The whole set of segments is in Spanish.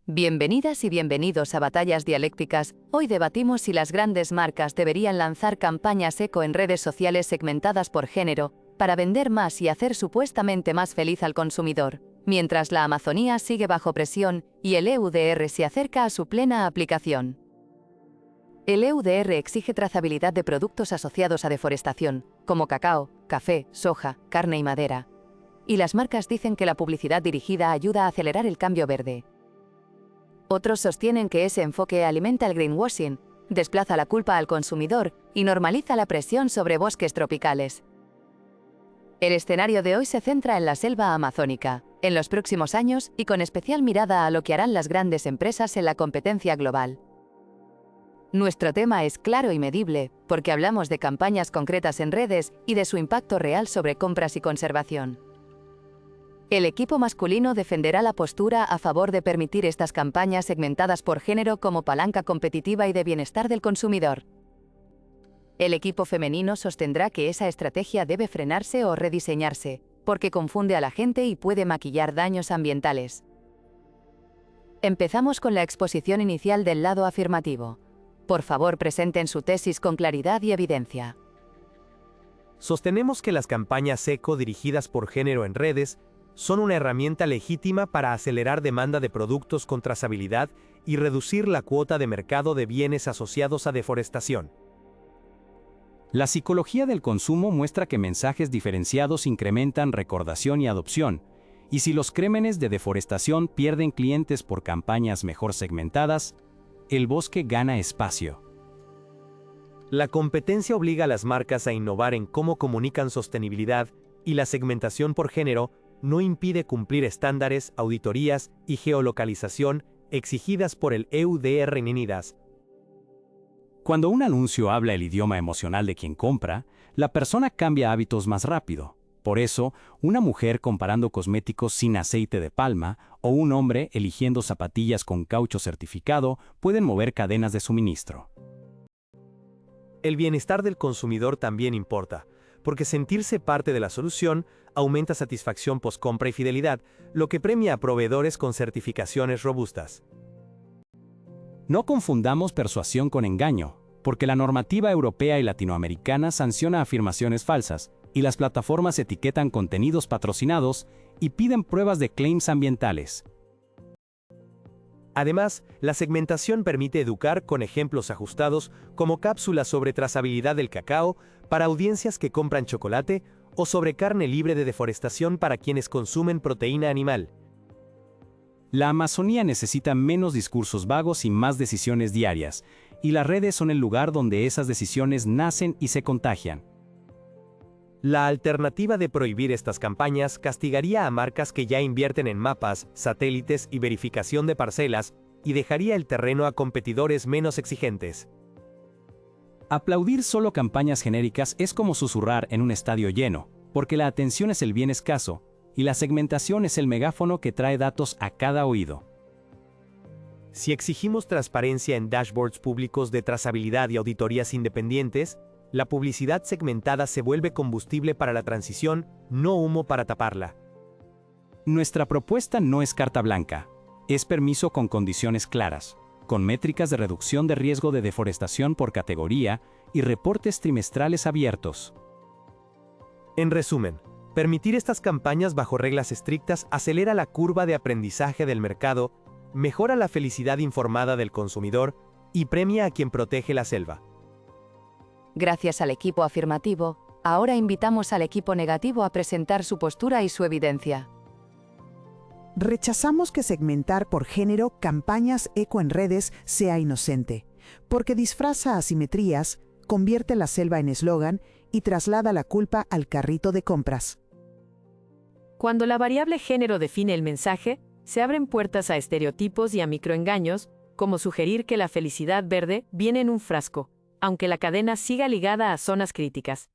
Bienvenidas y bienvenidos a Batallas Dialécticas. Hoy debatimos si las grandes marcas deberían lanzar campañas eco en redes sociales segmentadas por género, para vender más y hacer supuestamente más feliz al consumidor, mientras la Amazonía sigue bajo presión y el EUDR se acerca a su plena aplicación. El EUDR exige trazabilidad de productos asociados a deforestación, como cacao, café, soja, carne y madera. Y las marcas dicen que la publicidad dirigida ayuda a acelerar el cambio verde. Otros sostienen que ese enfoque alimenta el greenwashing, desplaza la culpa al consumidor y normaliza la presión sobre bosques tropicales. El escenario de hoy se centra en la selva amazónica, en los próximos años y con especial mirada a lo que harán las grandes empresas en la competencia global. Nuestro tema es claro y medible, porque hablamos de campañas concretas en redes y de su impacto real sobre compras y conservación. El equipo masculino defenderá la postura a favor de permitir estas campañas segmentadas por género como palanca competitiva y de bienestar del consumidor. El equipo femenino sostendrá que esa estrategia debe frenarse o rediseñarse, porque confunde a la gente y puede maquillar daños ambientales. Empezamos con la exposición inicial del lado afirmativo. Por favor, presenten su tesis con claridad y evidencia. Sostenemos que las campañas eco dirigidas por género en redes son una herramienta legítima para acelerar demanda de productos con trazabilidad y reducir la cuota de mercado de bienes asociados a deforestación. La psicología del consumo muestra que mensajes diferenciados incrementan recordación y adopción, y si los crímenes de deforestación pierden clientes por campañas mejor segmentadas, el bosque gana espacio. La competencia obliga a las marcas a innovar en cómo comunican sostenibilidad y la segmentación por género no impide cumplir estándares, auditorías y geolocalización exigidas por el EUDR NIDAS. Cuando un anuncio habla el idioma emocional de quien compra, la persona cambia hábitos más rápido. Por eso, una mujer comparando cosméticos sin aceite de palma o un hombre eligiendo zapatillas con caucho certificado pueden mover cadenas de suministro. El bienestar del consumidor también importa, porque sentirse parte de la solución aumenta satisfacción post-compra y fidelidad, lo que premia a proveedores con certificaciones robustas. No confundamos persuasión con engaño, porque la normativa europea y latinoamericana sanciona afirmaciones falsas, y las plataformas etiquetan contenidos patrocinados y piden pruebas de claims ambientales. Además, la segmentación permite educar con ejemplos ajustados como cápsulas sobre trazabilidad del cacao para audiencias que compran chocolate o sobre carne libre de deforestación para quienes consumen proteína animal. La Amazonía necesita menos discursos vagos y más decisiones diarias, y las redes son el lugar donde esas decisiones nacen y se contagian. La alternativa de prohibir estas campañas castigaría a marcas que ya invierten en mapas, satélites y verificación de parcelas, y dejaría el terreno a competidores menos exigentes. Aplaudir solo campañas genéricas es como susurrar en un estadio lleno, porque la atención es el bien escaso, y la segmentación es el megáfono que trae datos a cada oído. Si exigimos transparencia en dashboards públicos de trazabilidad y auditorías independientes, la publicidad segmentada se vuelve combustible para la transición, no humo para taparla. Nuestra propuesta no es carta blanca, es permiso con condiciones claras, con métricas de reducción de riesgo de deforestación por categoría y reportes trimestrales abiertos. En resumen, permitir estas campañas bajo reglas estrictas acelera la curva de aprendizaje del mercado, mejora la felicidad informada del consumidor y premia a quien protege la selva. Gracias al equipo afirmativo, ahora invitamos al equipo negativo a presentar su postura y su evidencia. Rechazamos que segmentar por género campañas eco en redes sea inocente, porque disfraza asimetrías, convierte la selva en eslogan y traslada la culpa al carrito de compras. Cuando la variable género define el mensaje, se abren puertas a estereotipos y a microengaños, como sugerir que la felicidad verde viene en un frasco, aunque la cadena siga ligada a zonas críticas.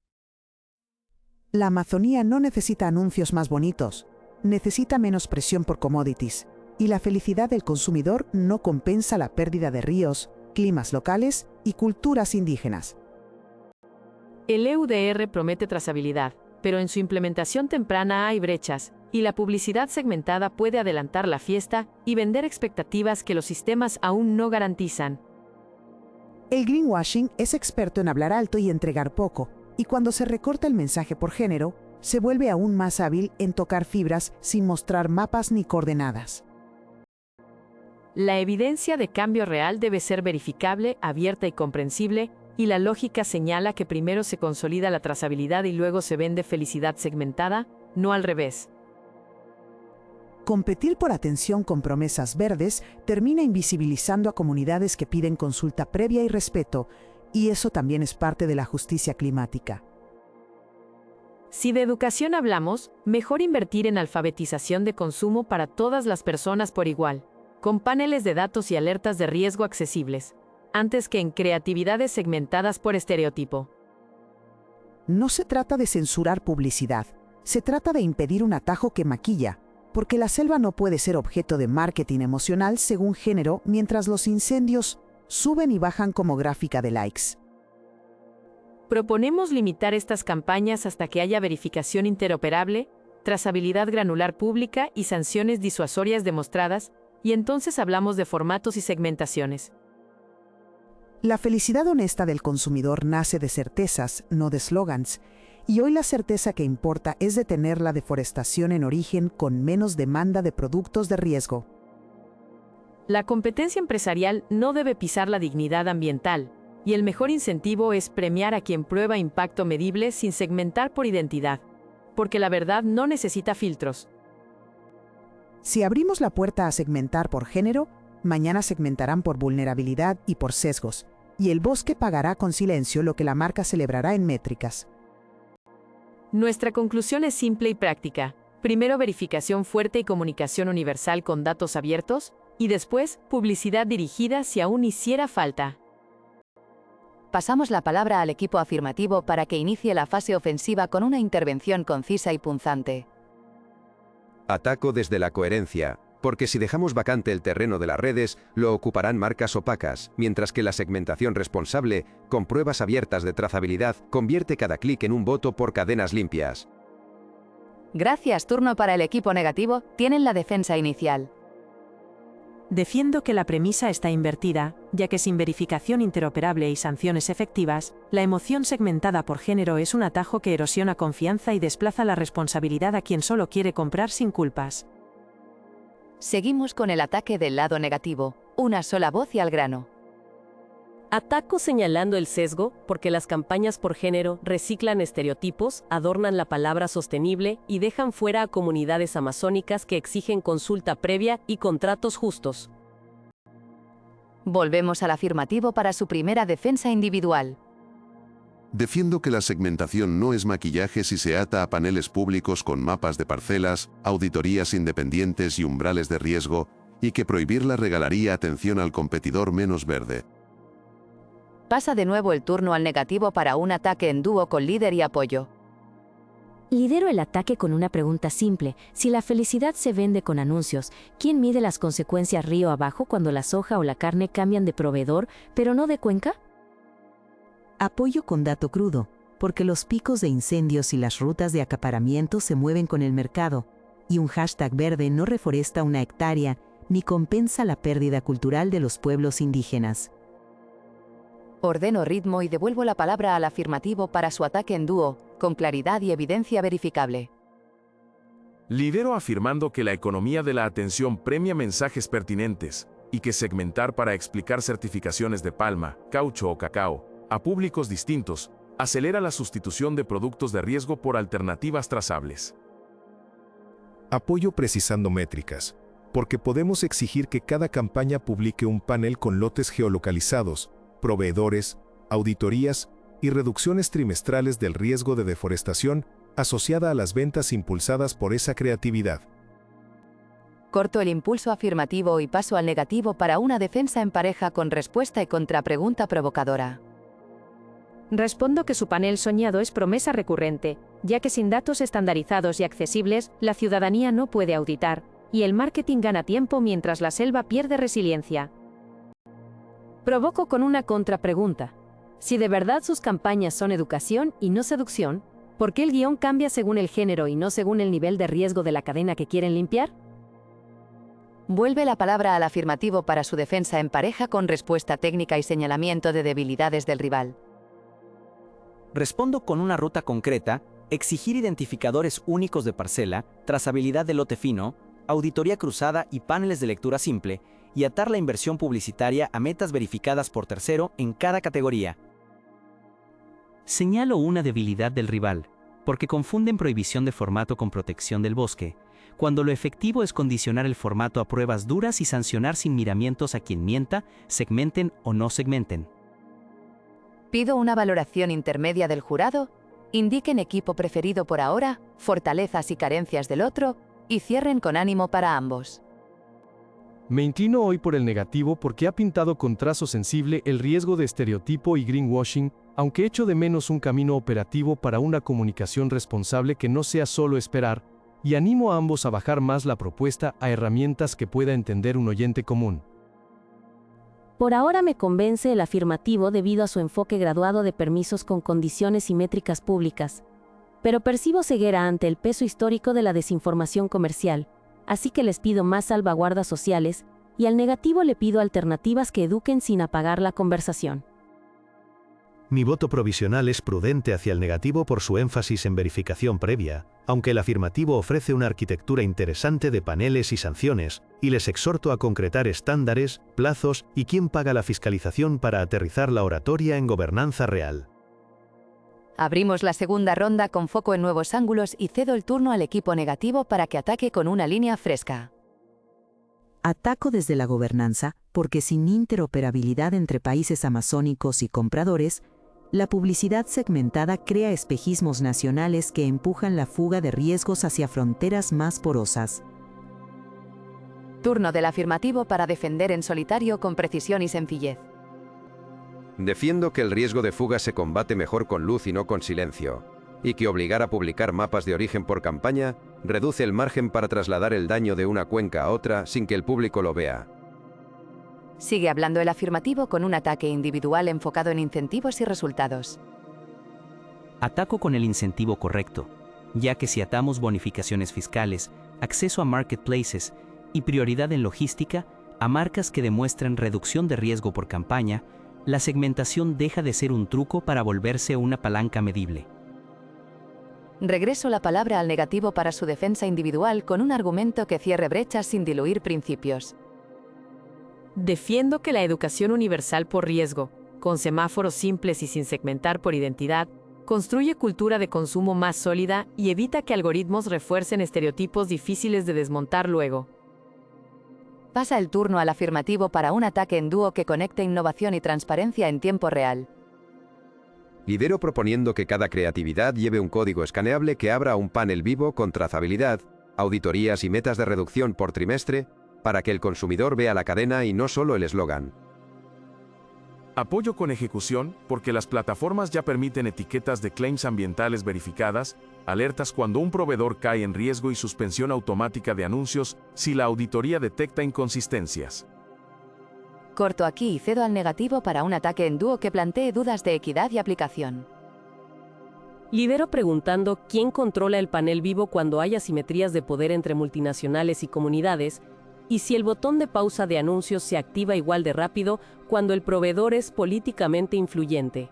La Amazonía no necesita anuncios más bonitos, necesita menos presión por commodities, y la felicidad del consumidor no compensa la pérdida de ríos, climas locales y culturas indígenas. El EUDR promete trazabilidad, pero en su implementación temprana hay brechas, y la publicidad segmentada puede adelantar la fiesta y vender expectativas que los sistemas aún no garantizan. El greenwashing es experto en hablar alto y entregar poco, y cuando se recorta el mensaje por género, se vuelve aún más hábil en tocar fibras sin mostrar mapas ni coordenadas. La evidencia de cambio real debe ser verificable, abierta y comprensible, y la lógica señala que primero se consolida la trazabilidad y luego se vende felicidad segmentada, no al revés. Competir por atención con promesas verdes termina invisibilizando a comunidades que piden consulta previa y respeto, y eso también es parte de la justicia climática. Si de educación hablamos, mejor invertir en alfabetización de consumo para todas las personas por igual, con paneles de datos y alertas de riesgo accesibles, antes que en creatividades segmentadas por estereotipo. No se trata de censurar publicidad, se trata de impedir un atajo que maquilla, porque la selva no puede ser objeto de marketing emocional según género mientras los incendios suben y bajan como gráfica de likes. Proponemos limitar estas campañas hasta que haya verificación interoperable, trazabilidad granular pública y sanciones disuasorias demostradas, y entonces hablamos de formatos y segmentaciones. La felicidad honesta del consumidor nace de certezas, no de slogans, y hoy la certeza que importa es detener la deforestación en origen con menos demanda de productos de riesgo. La competencia empresarial no debe pisar la dignidad ambiental, y el mejor incentivo es premiar a quien prueba impacto medible sin segmentar por identidad, porque la verdad no necesita filtros. Si abrimos la puerta a segmentar por género, mañana segmentarán por vulnerabilidad y por sesgos, y el bosque pagará con silencio lo que la marca celebrará en métricas. Nuestra conclusión es simple y práctica. Primero verificación fuerte y comunicación universal con datos abiertos, y después publicidad dirigida si aún hiciera falta. Pasamos la palabra al equipo afirmativo para que inicie la fase ofensiva con una intervención concisa y punzante. Ataco desde la coherencia, porque si dejamos vacante el terreno de las redes, lo ocuparán marcas opacas, mientras que la segmentación responsable, con pruebas abiertas de trazabilidad, convierte cada clic en un voto por cadenas limpias. Gracias, turno para el equipo negativo, tienen la defensa inicial. Defiendo que la premisa está invertida, ya que sin verificación interoperable y sanciones efectivas, la emoción segmentada por género es un atajo que erosiona confianza y desplaza la responsabilidad a quien solo quiere comprar sin culpas. Seguimos con el ataque del lado negativo, una sola voz y al grano. Ataco señalando el sesgo, porque las campañas por género reciclan estereotipos, adornan la palabra sostenible y dejan fuera a comunidades amazónicas que exigen consulta previa y contratos justos. Volvemos al afirmativo para su primera defensa individual. Defiendo que la segmentación no es maquillaje si se ata a paneles públicos con mapas de parcelas, auditorías independientes y umbrales de riesgo, y que prohibirla regalaría atención al competidor menos verde. Pasa de nuevo el turno al negativo para un ataque en dúo con líder y apoyo. Lidero el ataque con una pregunta simple. Si la felicidad se vende con anuncios, ¿quién mide las consecuencias río abajo cuando la soja o la carne cambian de proveedor, pero no de cuenca? Apoyo con dato crudo, porque los picos de incendios y las rutas de acaparamiento se mueven con el mercado, y un hashtag verde no reforesta una hectárea ni compensa la pérdida cultural de los pueblos indígenas. Ordeno ritmo y devuelvo la palabra al afirmativo para su ataque en dúo, con claridad y evidencia verificable. Lidero afirmando que la economía de la atención premia mensajes pertinentes, y que segmentar para explicar certificaciones de palma, caucho o cacao, a públicos distintos, acelera la sustitución de productos de riesgo por alternativas trazables. Apoyo precisando métricas, porque podemos exigir que cada campaña publique un panel con lotes geolocalizados, proveedores, auditorías y reducciones trimestrales del riesgo de deforestación asociada a las ventas impulsadas por esa creatividad. Corto el impulso afirmativo y paso al negativo para una defensa en pareja con respuesta y contrapregunta provocadora. Respondo que su panel soñado es promesa recurrente, ya que sin datos estandarizados y accesibles, la ciudadanía no puede auditar, y el marketing gana tiempo mientras la selva pierde resiliencia. Provoco con una contrapregunta. Si de verdad sus campañas son educación y no seducción, ¿Por qué el guión cambia según el género y no según el nivel de riesgo de la cadena que quieren limpiar? Vuelve la palabra al afirmativo para su defensa en pareja con respuesta técnica y señalamiento de debilidades del rival. Respondo con una ruta concreta, exigir identificadores únicos de parcela, trazabilidad de lote fino, auditoría cruzada y paneles de lectura simple, y atar la inversión publicitaria a metas verificadas por tercero en cada categoría. Señalo una debilidad del rival, porque confunden prohibición de formato con protección del bosque, cuando lo efectivo es condicionar el formato a pruebas duras y sancionar sin miramientos a quien mienta, segmenten o no segmenten. Pido una valoración intermedia del jurado, indiquen equipo preferido por ahora, fortalezas y carencias del otro, y cierren con ánimo para ambos. Me inclino hoy por el negativo porque ha pintado con trazo sensible el riesgo de estereotipo y greenwashing, aunque echo de menos un camino operativo para una comunicación responsable que no sea solo esperar, y animo a ambos a bajar más la propuesta a herramientas que pueda entender un oyente común. Por ahora me convence el afirmativo debido a su enfoque graduado de permisos con condiciones y métricas públicas. Pero percibo ceguera ante el peso histórico de la desinformación comercial, así que les pido más salvaguardas sociales, y al negativo le pido alternativas que eduquen sin apagar la conversación. Mi voto provisional es prudente hacia el negativo por su énfasis en verificación previa, aunque el afirmativo ofrece una arquitectura interesante de paneles y sanciones, y les exhorto a concretar estándares, plazos y quién paga la fiscalización para aterrizar la oratoria en gobernanza real. Abrimos la segunda ronda con foco en nuevos ángulos y cedo el turno al equipo negativo para que ataque con una línea fresca. Ataco desde la gobernanza, porque sin interoperabilidad entre países amazónicos y compradores, la publicidad segmentada crea espejismos nacionales que empujan la fuga de riesgos hacia fronteras más porosas. Turno del afirmativo para defender en solitario con precisión y sencillez. Defiendo que el riesgo de fuga se combate mejor con luz y no con silencio, y que obligar a publicar mapas de origen por campaña reduce el margen para trasladar el daño de una cuenca a otra sin que el público lo vea. Sigue hablando el afirmativo con un ataque individual enfocado en incentivos y resultados. Ataco con el incentivo correcto, ya que si atamos bonificaciones fiscales, acceso a marketplaces y prioridad en logística a marcas que demuestran reducción de riesgo por campaña, la segmentación deja de ser un truco para volverse una palanca medible. Regreso la palabra al negativo para su defensa individual con un argumento que cierre brechas sin diluir principios. Defiendo que la educación universal por riesgo, con semáforos simples y sin segmentar por identidad, construye cultura de consumo más sólida y evita que algoritmos refuercen estereotipos difíciles de desmontar luego. Pasa el turno al afirmativo para un ataque en dúo que conecte innovación y transparencia en tiempo real. Lidero proponiendo que cada creatividad lleve un código escaneable que abra un panel vivo con trazabilidad, auditorías y metas de reducción por trimestre, para que el consumidor vea la cadena y no solo el eslogan. Apoyo con ejecución, porque las plataformas ya permiten etiquetas de claims ambientales verificadas, alertas cuando un proveedor cae en riesgo y suspensión automática de anuncios si la auditoría detecta inconsistencias. Corto aquí y cedo al negativo para un ataque en dúo que plantee dudas de equidad y aplicación. Lidero preguntando quién controla el panel vivo cuando hay asimetrías de poder entre multinacionales y comunidades, y si el botón de pausa de anuncios se activa igual de rápido cuando el proveedor es políticamente influyente.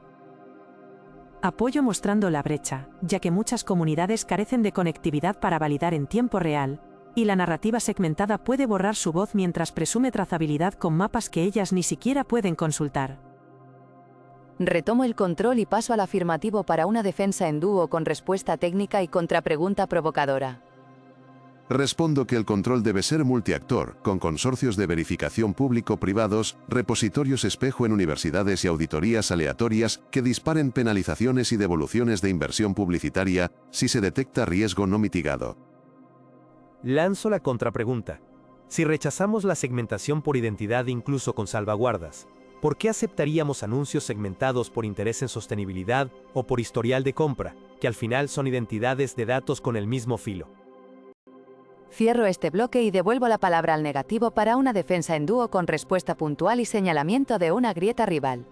Apoyo mostrando la brecha, ya que muchas comunidades carecen de conectividad para validar en tiempo real, y la narrativa segmentada puede borrar su voz mientras presume trazabilidad con mapas que ellas ni siquiera pueden consultar. Retomo el control y paso al afirmativo para una defensa en dúo con respuesta técnica y contrapregunta provocadora. Respondo que el control debe ser multiactor, con consorcios de verificación público-privados, repositorios espejo en universidades y auditorías aleatorias que disparen penalizaciones y devoluciones de inversión publicitaria si se detecta riesgo no mitigado. Lanzo la contrapregunta. Si rechazamos la segmentación por identidad incluso con salvaguardas, ¿por qué aceptaríamos anuncios segmentados por interés en sostenibilidad o por historial de compra, que al final son identidades de datos con el mismo filo? Cierro este bloque y devuelvo la palabra al negativo para una defensa en dúo con respuesta puntual y señalamiento de una grieta rival.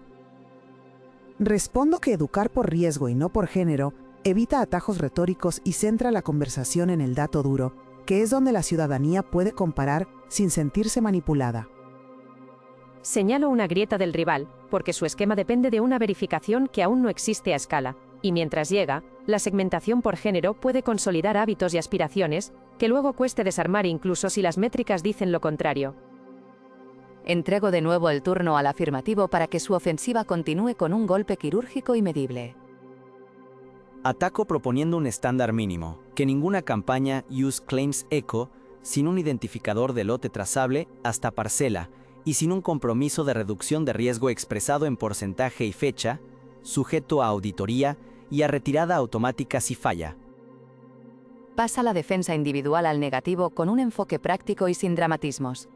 Respondo que educar por riesgo y no por género Evita atajos retóricos y centra la conversación en el dato duro, que es donde la ciudadanía puede comparar sin sentirse manipulada. Señalo una grieta del rival, porque su esquema depende de una verificación que aún no existe a escala, y mientras llega, la segmentación por género puede consolidar hábitos y aspiraciones, que luego cueste desarmar incluso si las métricas dicen lo contrario. Entrego de nuevo el turno al afirmativo para que su ofensiva continúe con un golpe quirúrgico y medible. Ataco proponiendo un estándar mínimo, que ninguna campaña use claims eco, sin un identificador de lote trazable hasta parcela, y sin un compromiso de reducción de riesgo expresado en porcentaje y fecha, sujeto a auditoría y a retirada automática si falla. Pasa la defensa individual al negativo con un enfoque práctico y sin dramatismos.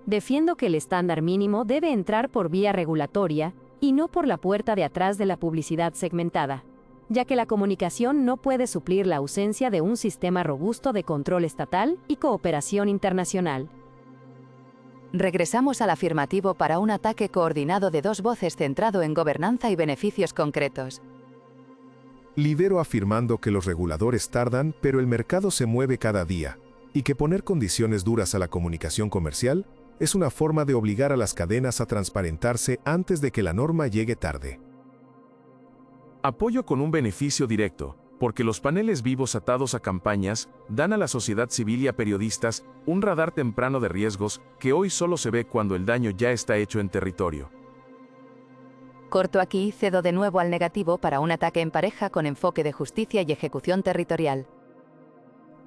Defiendo que el estándar mínimo debe entrar por vía regulatoria y no por la puerta de atrás de la publicidad segmentada, ya que la comunicación no puede suplir la ausencia de un sistema robusto de control estatal y cooperación internacional. Regresamos al afirmativo para un ataque coordinado de dos voces centrado en gobernanza y beneficios concretos. Lidero afirmando que los reguladores tardan, pero el mercado se mueve cada día, y que poner condiciones duras a la comunicación comercial es una forma de obligar a las cadenas a transparentarse antes de que la norma llegue tarde. Apoyo con un beneficio directo, porque los paneles vivos atados a campañas dan a la sociedad civil y a periodistas un radar temprano de riesgos que hoy solo se ve cuando el daño ya está hecho en territorio. Corto aquí y cedo de nuevo al negativo para un ataque en pareja con enfoque de justicia y ejecución territorial.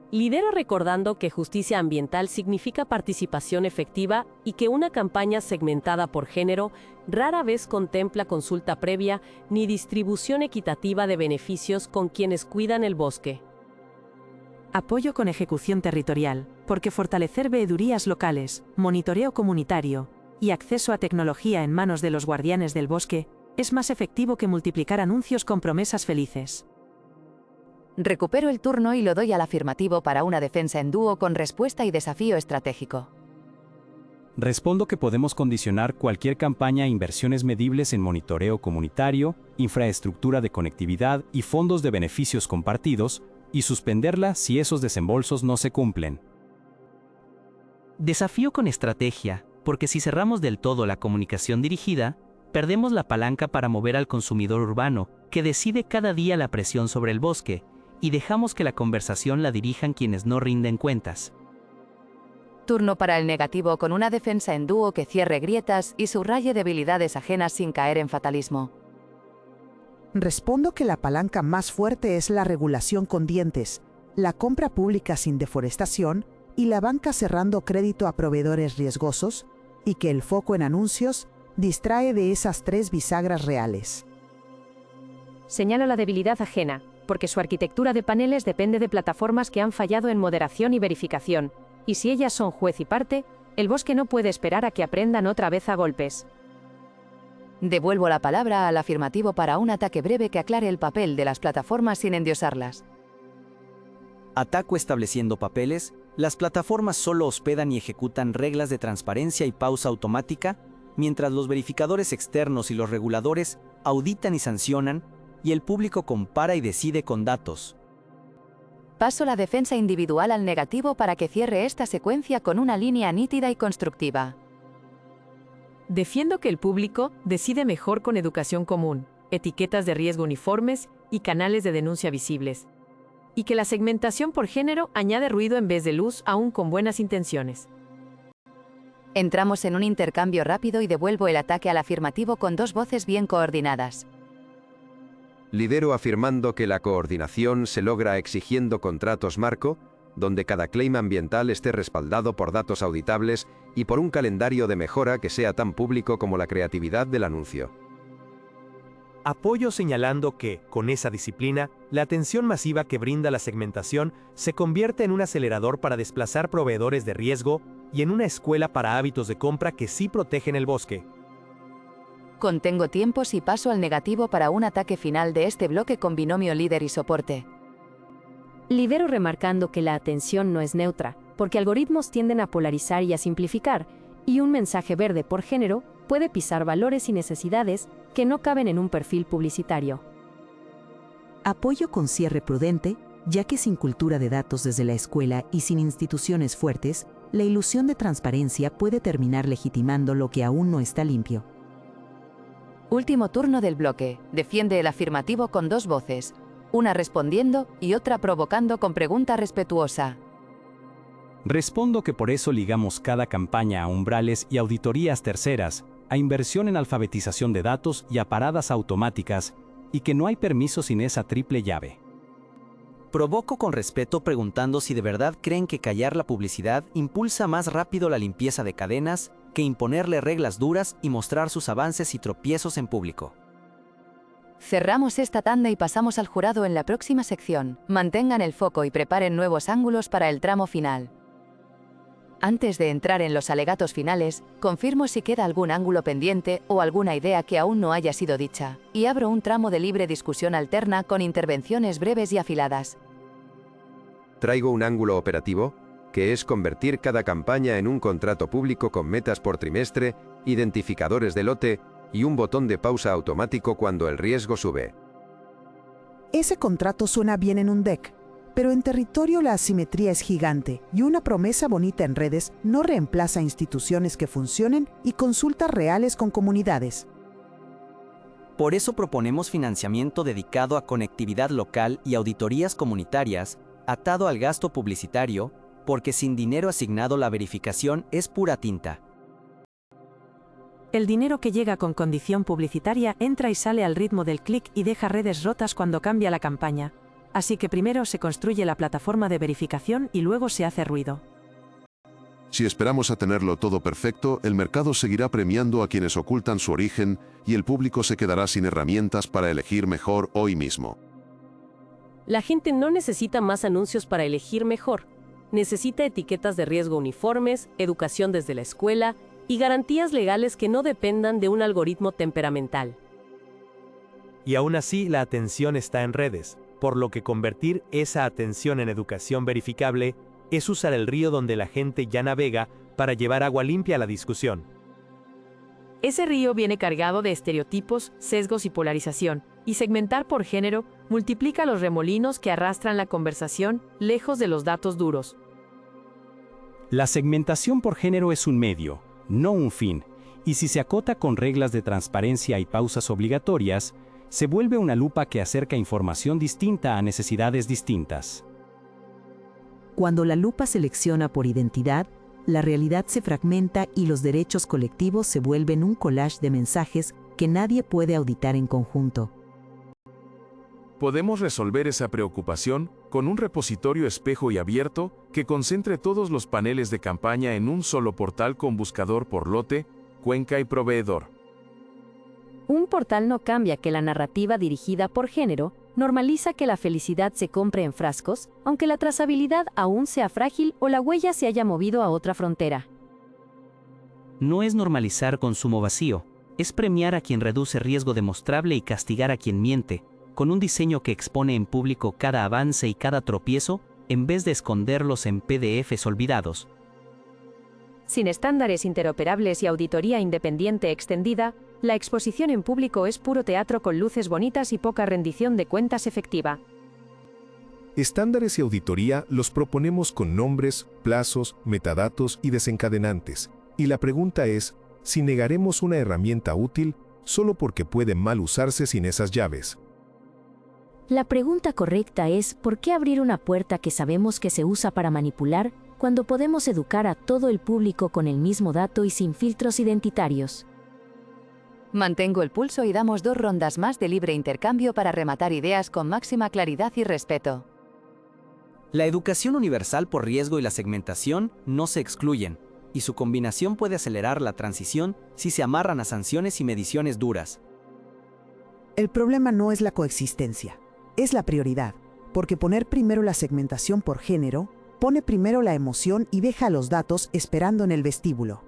Lidero recordando que justicia ambiental significa participación efectiva y que una campaña segmentada por género rara vez contempla consulta previa ni distribución equitativa de beneficios con quienes cuidan el bosque. Apoyo con ejecución territorial, porque fortalecer veedurías locales, monitoreo comunitario y acceso a tecnología en manos de los guardianes del bosque es más efectivo que multiplicar anuncios con promesas felices. Recupero el turno y lo doy al afirmativo para una defensa en dúo con respuesta y desafío estratégico. Respondo que podemos condicionar cualquier campaña a inversiones medibles en monitoreo comunitario, infraestructura de conectividad y fondos de beneficios compartidos, y suspenderla si esos desembolsos no se cumplen. Desafío con estrategia, porque si cerramos del todo la comunicación dirigida, perdemos la palanca para mover al consumidor urbano, que decide cada día la presión sobre el bosque, y dejamos que la conversación la dirijan quienes no rinden cuentas. Turno para el negativo con una defensa en dúo que cierre grietas y subraye debilidades ajenas sin caer en fatalismo. Respondo que la palanca más fuerte es la regulación con dientes, la compra pública sin deforestación y la banca cerrando crédito a proveedores riesgosos, y que el foco en anuncios distrae de esas tres bisagras reales. Señalo la debilidad ajena, porque su arquitectura de paneles depende de plataformas que han fallado en moderación y verificación, y si ellas son juez y parte, el bosque no puede esperar a que aprendan otra vez a golpes. Devuelvo la palabra al afirmativo para un ataque breve que aclare el papel de las plataformas sin endiosarlas. Ataco estableciendo papeles, las plataformas solo hospedan y ejecutan reglas de transparencia y pausa automática, mientras los verificadores externos y los reguladores auditan y sancionan, y el público compara y decide con datos. Paso la defensa individual al negativo para que cierre esta secuencia con una línea nítida y constructiva. Defiendo que el público decide mejor con educación común, etiquetas de riesgo uniformes y canales de denuncia visibles. Y que la segmentación por género añade ruido en vez de luz, aún con buenas intenciones. Entramos en un intercambio rápido y devuelvo el ataque al afirmativo con dos voces bien coordinadas. Lidero afirmando que la coordinación se logra exigiendo contratos marco, donde cada claim ambiental esté respaldado por datos auditables y por un calendario de mejora que sea tan público como la creatividad del anuncio. Apoyo señalando que, con esa disciplina, la atención masiva que brinda la segmentación se convierte en un acelerador para desplazar proveedores de riesgo y en una escuela para hábitos de compra que sí protegen el bosque. Contengo tiempos y paso al negativo para un ataque final de este bloque con binomio líder y soporte. Lidero remarcando que la atención no es neutra, porque algoritmos tienden a polarizar y a simplificar, y un mensaje verde por género puede pisar valores y necesidades que no caben en un perfil publicitario. Apoyo con cierre prudente, ya que sin cultura de datos desde la escuela y sin instituciones fuertes, la ilusión de transparencia puede terminar legitimando lo que aún no está limpio. Último turno del bloque. Defiende el afirmativo con 2 voces, una respondiendo y otra provocando con pregunta respetuosa. Respondo que por eso ligamos cada campaña a umbrales y auditorías terceras, a inversión en alfabetización de datos y a paradas automáticas, y que no hay permiso sin esa triple llave. Provoco con respeto preguntando si de verdad creen que callar la publicidad impulsa más rápido la limpieza de cadenas que imponerle reglas duras y mostrar sus avances y tropiezos en público. Cerramos esta tanda y pasamos al jurado en la próxima sección. Mantengan el foco y preparen nuevos ángulos para el tramo final. Antes de entrar en los alegatos finales, confirmo si queda algún ángulo pendiente o alguna idea que aún no haya sido dicha, y abro un tramo de libre discusión alterna con intervenciones breves y afiladas. Traigo un ángulo operativo, que es convertir cada campaña en un contrato público con metas por trimestre, identificadores de lote y un botón de pausa automático cuando el riesgo sube. Ese contrato suena bien en un deck, pero en territorio la asimetría es gigante y una promesa bonita en redes no reemplaza instituciones que funcionen y consultas reales con comunidades. Por eso proponemos financiamiento dedicado a conectividad local y auditorías comunitarias, atado al gasto publicitario, porque sin dinero asignado la verificación es pura tinta. El dinero que llega con condición publicitaria entra y sale al ritmo del clic y deja redes rotas cuando cambia la campaña. Así que primero se construye la plataforma de verificación y luego se hace ruido. Si esperamos a tenerlo todo perfecto, el mercado seguirá premiando a quienes ocultan su origen y el público se quedará sin herramientas para elegir mejor hoy mismo. La gente no necesita más anuncios para elegir mejor. Necesita etiquetas de riesgo uniformes, educación desde la escuela y garantías legales que no dependan de un algoritmo temperamental. Y aún así, la atención está en redes, por lo que convertir esa atención en educación verificable es usar el río donde la gente ya navega para llevar agua limpia a la discusión. Ese río viene cargado de estereotipos, sesgos y polarización, y segmentar por género multiplica los remolinos que arrastran la conversación lejos de los datos duros. La segmentación por género es un medio, no un fin, y si se acota con reglas de transparencia y pausas obligatorias, se vuelve una lupa que acerca información distinta a necesidades distintas. Cuando la lupa selecciona por identidad, la realidad se fragmenta y los derechos colectivos se vuelven un collage de mensajes que nadie puede auditar en conjunto. Podemos resolver esa preocupación con un repositorio espejo y abierto que concentre todos los paneles de campaña en un solo portal con buscador por lote, cuenca y proveedor. Un portal no cambia que la narrativa dirigida por género normaliza que la felicidad se compre en frascos, aunque la trazabilidad aún sea frágil o la huella se haya movido a otra frontera. No es normalizar consumo vacío, es premiar a quien reduce riesgo demostrable y castigar a quien miente, con un diseño que expone en público cada avance y cada tropiezo, en vez de esconderlos en PDFs olvidados. Sin estándares interoperables y auditoría independiente extendida, la exposición en público es puro teatro con luces bonitas y poca rendición de cuentas efectiva. Estándares y auditoría los proponemos con nombres, plazos, metadatos y desencadenantes. Y la pregunta es, si negaremos una herramienta útil solo porque puede mal usarse sin esas llaves. La pregunta correcta es, ¿por qué abrir una puerta que sabemos que se usa para manipular, cuando podemos educar a todo el público con el mismo dato y sin filtros identitarios? Mantengo el pulso y damos 2 rondas más de libre intercambio para rematar ideas con máxima claridad y respeto. La educación universal por riesgo y la segmentación no se excluyen, y su combinación puede acelerar la transición si se amarran a sanciones y mediciones duras. El problema no es la coexistencia, es la prioridad, porque poner primero la segmentación por género pone primero la emoción y deja los datos esperando en el vestíbulo.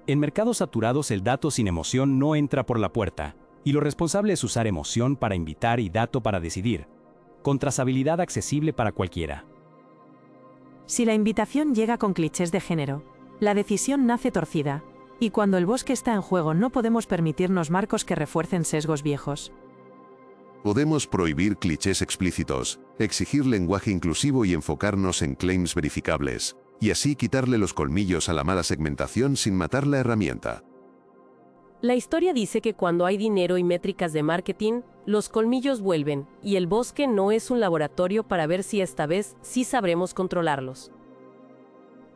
En mercados saturados el dato sin emoción no entra por la puerta, y lo responsable es usar emoción para invitar y dato para decidir, con trazabilidad accesible para cualquiera. Si la invitación llega con clichés de género, la decisión nace torcida, y cuando el bosque está en juego no podemos permitirnos marcos que refuercen sesgos viejos. Podemos prohibir clichés explícitos, exigir lenguaje inclusivo y enfocarnos en claims verificables, y así quitarle los colmillos a la mala segmentación sin matar la herramienta. La historia dice que cuando hay dinero y métricas de marketing, los colmillos vuelven, y el bosque no es un laboratorio para ver si esta vez sí sabremos controlarlos.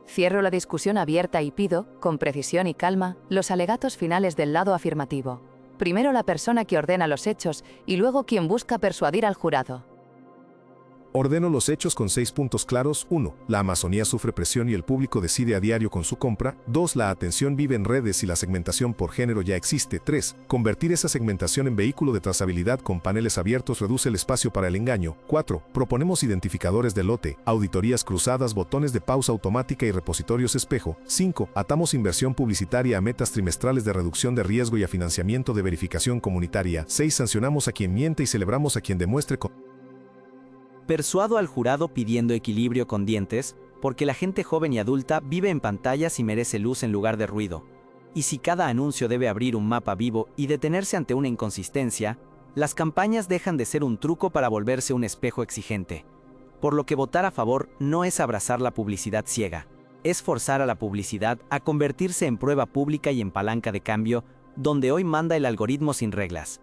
Cierro la discusión abierta y pido, con precisión y calma, los alegatos finales del lado afirmativo. Primero la persona que ordena los hechos y luego quien busca persuadir al jurado. Ordeno los hechos con 6 puntos claros. 1. La Amazonía sufre presión y el público decide a diario con su compra. 2. La atención vive en redes y la segmentación por género ya existe. 3. Convertir esa segmentación en vehículo de trazabilidad con paneles abiertos reduce el espacio para el engaño. 4. Proponemos identificadores de lote, auditorías cruzadas, botones de pausa automática y repositorios espejo. 5. Atamos inversión publicitaria a metas trimestrales de reducción de riesgo y a financiamiento de verificación comunitaria. 6. Sancionamos a quien miente y celebramos a quien demuestre Persuado al jurado pidiendo equilibrio con dientes, porque la gente joven y adulta vive en pantallas y merece luz en lugar de ruido. Y si cada anuncio debe abrir un mapa vivo y detenerse ante una inconsistencia, las campañas dejan de ser un truco para volverse un espejo exigente. Por lo que votar a favor no es abrazar la publicidad ciega, es forzar a la publicidad a convertirse en prueba pública y en palanca de cambio, donde hoy manda el algoritmo sin reglas.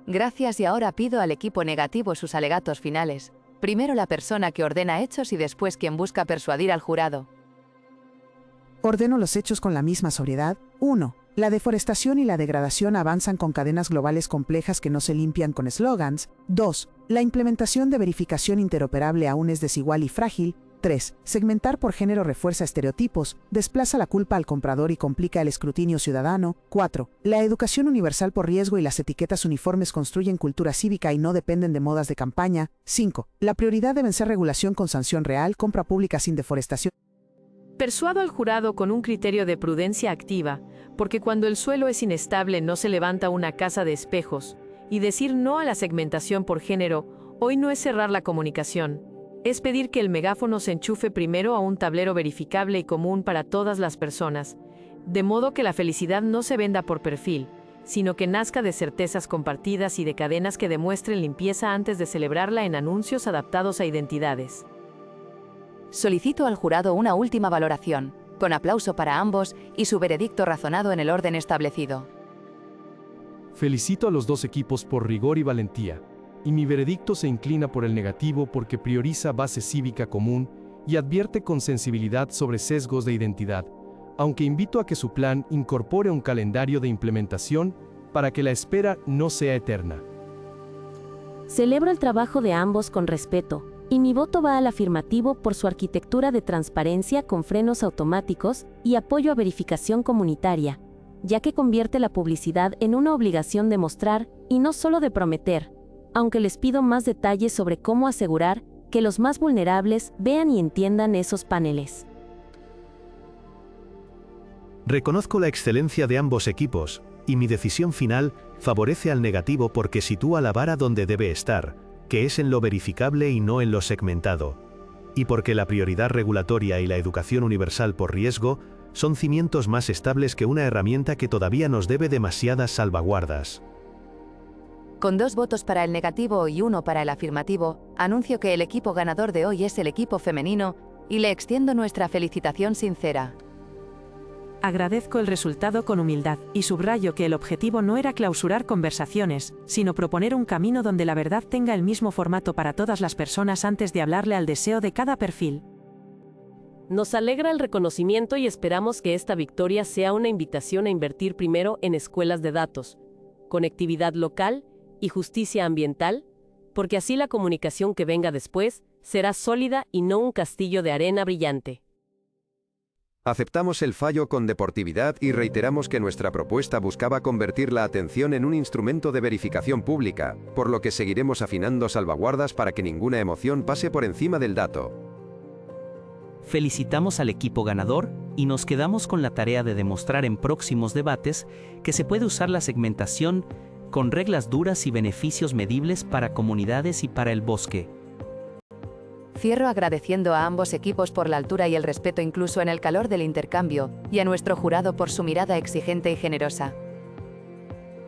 Gracias, y ahora pido al equipo negativo sus alegatos finales. Primero la persona que ordena hechos y después quien busca persuadir al jurado. Ordeno los hechos con la misma sobriedad. 1. La deforestación y la degradación avanzan con cadenas globales complejas que no se limpian con eslogans. 2. La implementación de verificación interoperable aún es desigual y frágil. 3. Segmentar por género refuerza estereotipos, desplaza la culpa al comprador y complica el escrutinio ciudadano. 4. La educación universal por riesgo y las etiquetas uniformes construyen cultura cívica y no dependen de modas de campaña. 5. La prioridad debe ser regulación con sanción real, compra pública sin deforestación. Persuado al jurado con un criterio de prudencia activa, porque cuando el suelo es inestable no se levanta una casa de espejos, y decir no a la segmentación por género hoy no es cerrar la comunicación. Es pedir que el megáfono se enchufe primero a un tablero verificable y común para todas las personas, de modo que la felicidad no se venda por perfil, sino que nazca de certezas compartidas y de cadenas que demuestren limpieza antes de celebrarla en anuncios adaptados a identidades. Solicito al jurado una última valoración, con aplauso para ambos y su veredicto razonado en el orden establecido. Felicito a los dos equipos por rigor y valentía. Y mi veredicto se inclina por el negativo porque prioriza base cívica común y advierte con sensibilidad sobre sesgos de identidad, aunque invito a que su plan incorpore un calendario de implementación para que la espera no sea eterna. Celebro el trabajo de ambos con respeto, y mi voto va al afirmativo por su arquitectura de transparencia con frenos automáticos y apoyo a verificación comunitaria, ya que convierte la publicidad en una obligación de mostrar y no solo de prometer, aunque les pido más detalles sobre cómo asegurar que los más vulnerables vean y entiendan esos paneles. Reconozco la excelencia de ambos equipos, y mi decisión final favorece al negativo porque sitúa la vara donde debe estar, que es en lo verificable y no en lo segmentado, y porque la prioridad regulatoria y la educación universal por riesgo son cimientos más estables que una herramienta que todavía nos debe demasiadas salvaguardas. Con 2 votos para el negativo y 1 para el afirmativo, anuncio que el equipo ganador de hoy es el equipo femenino, y le extiendo nuestra felicitación sincera. Agradezco el resultado con humildad, y subrayo que el objetivo no era clausurar conversaciones, sino proponer un camino donde la verdad tenga el mismo formato para todas las personas antes de hablarle al deseo de cada perfil. Nos alegra el reconocimiento y esperamos que esta victoria sea una invitación a invertir primero en escuelas de datos, conectividad local y justicia ambiental, porque así la comunicación que venga después será sólida y no un castillo de arena brillante. Aceptamos el fallo con deportividad y reiteramos que nuestra propuesta buscaba convertir la atención en un instrumento de verificación pública, por lo que seguiremos afinando salvaguardas para que ninguna emoción pase por encima del dato. Felicitamos al equipo ganador y nos quedamos con la tarea de demostrar en próximos debates que se puede usar la segmentación con reglas duras y beneficios medibles para comunidades y para el bosque. Cierro agradeciendo a ambos equipos por la altura y el respeto incluso en el calor del intercambio, y a nuestro jurado por su mirada exigente y generosa.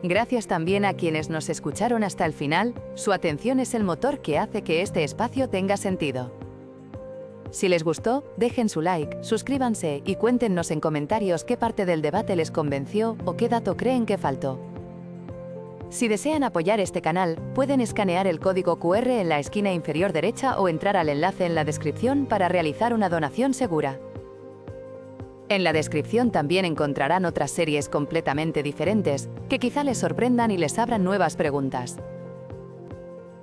Gracias también a quienes nos escucharon hasta el final, su atención es el motor que hace que este espacio tenga sentido. Si les gustó, dejen su like, suscríbanse y cuéntenos en comentarios qué parte del debate les convenció o qué dato creen que faltó. Si desean apoyar este canal, pueden escanear el código QR en la esquina inferior derecha o entrar al enlace en la descripción para realizar una donación segura. En la descripción también encontrarán otras series completamente diferentes, que quizá les sorprendan y les abran nuevas preguntas.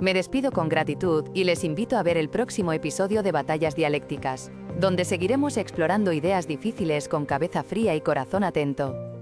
Me despido con gratitud y les invito a ver el próximo episodio de Batallas Dialécticas, donde seguiremos explorando ideas difíciles con cabeza fría y corazón atento.